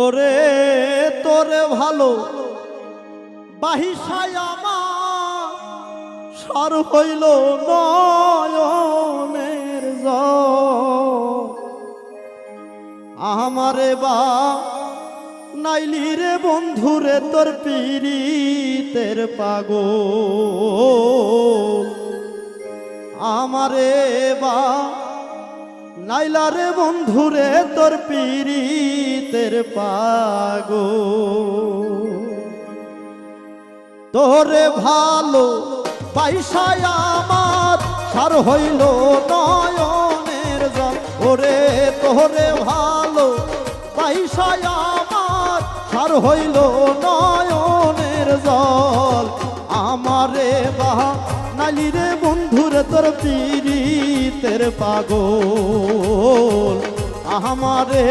ওরে তোরে ভালো বাহিসায় আমার সার হইল নয়নের জল। আমারে বা নাইলি রে বন্ধুরে তোর পীড়িতের পাগল। আমারে বা নাইলা রে বন্ধুরে তোর পীড়িতের পাগল। তোরে ভালো পয়সায় আমার সার হইল নয়নের জল। ওরে তোরে ভালো পয়সায় আমার সার হইল নয়নের জল। আমারে বাহা নালি রে বন্ধুরে তোর পীড়িতের পাগল। আমারে